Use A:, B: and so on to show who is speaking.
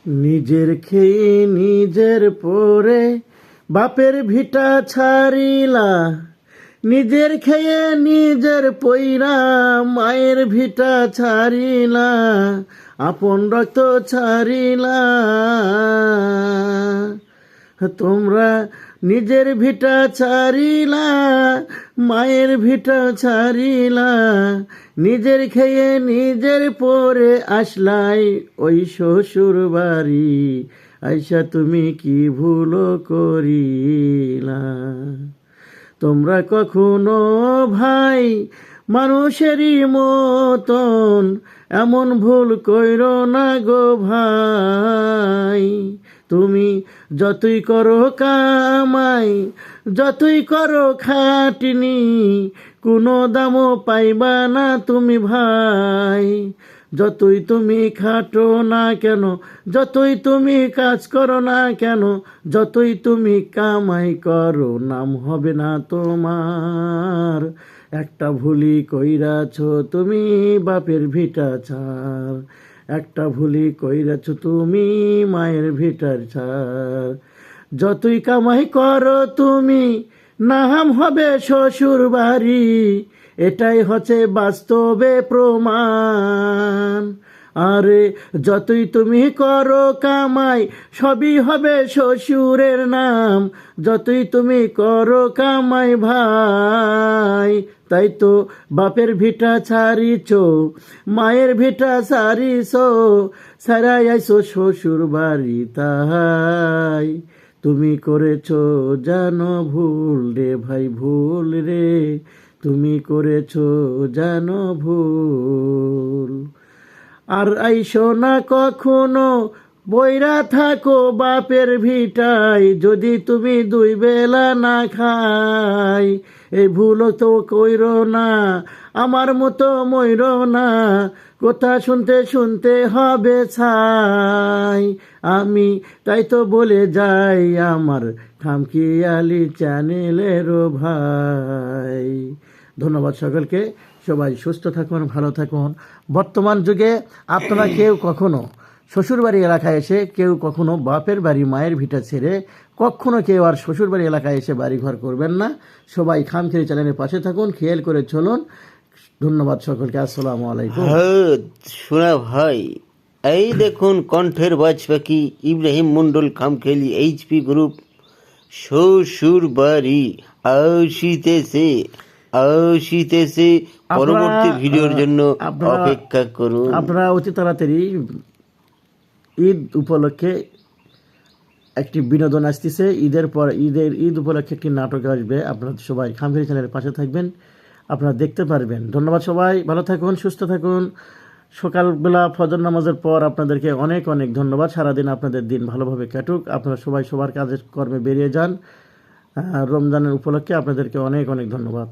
A: নিজের খেয়ে নিজের পরে বাপের ভিটা ছাড়িলা, নিজের খেয়ে নিজের পইরা মায়ের ভিটা ছাড়িলা, আপন রক্ত ছাড়িলা। তোমরা নিজের ভিটা ছাড়িলা, মায়ের ভিটা ছাড়িলা, নিজের খেয়ে নিজের পরে আসলাই ওই শ্বশুর বাড়ি, আইসা তুমি কি ভুল করিলা। তোমরা কখনো ভাই মানুষেরই মতন এমন ভুল কইরো না গো ভাই। তুমি যতই করো কামাই, যতই করো খাটনি, কোনো দামও পাইবা না তুমি ভাই। যতই তুমি খাটো না কেন, যতই তুমি কাজ করো না কেন, যতই তুমি কামাই করো, নাম হবে না তোমার। একটা ভুলি কইরাছ তুমি বাপের ভিটা ছাড়, একটা ভুলি কইরাছ তুমি মায়ের ভিটার ছাড়। যতই কামাই করো তুমি, নাম হবে শ্বশুর বাড়ি, এটাই হচ্ছে বাস্তবে প্রমাণ। আরে যতই তুমি করো কামাই, সবই হবে শ্বশুরের নাম। যতই তুমি করো কামাই ভাই, তাই তো বাপের ভিটা ছাড়িছ, মায়ের ভিটা ছাড়িছ, সারাই আইসো শ্বশুর বাড়ি। তাই তুমি করেছ জানো ভুল রে ভাই, ভুল রে, তুমি করেছ জানো ভুল। আর আইসো না কখনো বইরা থাকো বাপের ভিটায়, যদি তুমি দুই বেলা না খাই। এই ভুল তো কইরো না, আমার মতো মইরো না, কথা শুনতে শুনতে হবে ছাই। আমি তাই তো বলে যাই আমার খামখেয়ালি চ্যানেলেরও ভাই। ধন্যবাদ সকলকে, সবাই সুস্থ থাকুন, ভালো থাকুন। বর্তমান যুগে আপনারা কেউ কখনো শ্বশুরবাড়ি এলাকায় এসে, কেউ কখনো বাপের বাড়ি মায়ের ভিটা ছেড়ে কখনো কেউ আর শ্বশুরবাড়ি এলাকায় এসে বাড়িঘর করবেন না। সবাই খামখেয়ালি চ্যানেলের পাশে থাকুন, খেয়াল করে চলুন। ধন্যবাদ সকলকে, আসসালামু আলাইকুম।
B: শোনা ভাই, এই দেখুন কণ্ঠের বাজ পাখি ইব্রাহিম মন্ডল খামখেয়ালি এইচপি গ্রুপ শ্বশুর বাড়ি আসিতেছে। পরবর্তী ভিডিওর জন্য অপেক্ষা করুন।
A: আপনারা অতি তাড়াতাড়ি ঈদ উপলক্ষে একটি বিনোদন আসতেছে, ঈদ উপলক্ষে একটি নাটক আসবে। আপনারা সবাই খামখেয়ালি চ্যানেলের পাশে থাকবেন, আপনারা দেখতে পারবেন। ধন্যবাদ, সবাই ভালো থাকুন, সুস্থ থাকুন। সকালবেলা ফজর নামাজের পর আপনাদেরকে অনেক অনেক ধন্যবাদ। সারাদিন আপনাদের দিন ভালোভাবে কাটুক, আপনারা সবাই সবার কাজের কর্মে বেরিয়ে যান। রমজানের উপলক্ষে আপনাদেরকে অনেক অনেক ধন্যবাদ।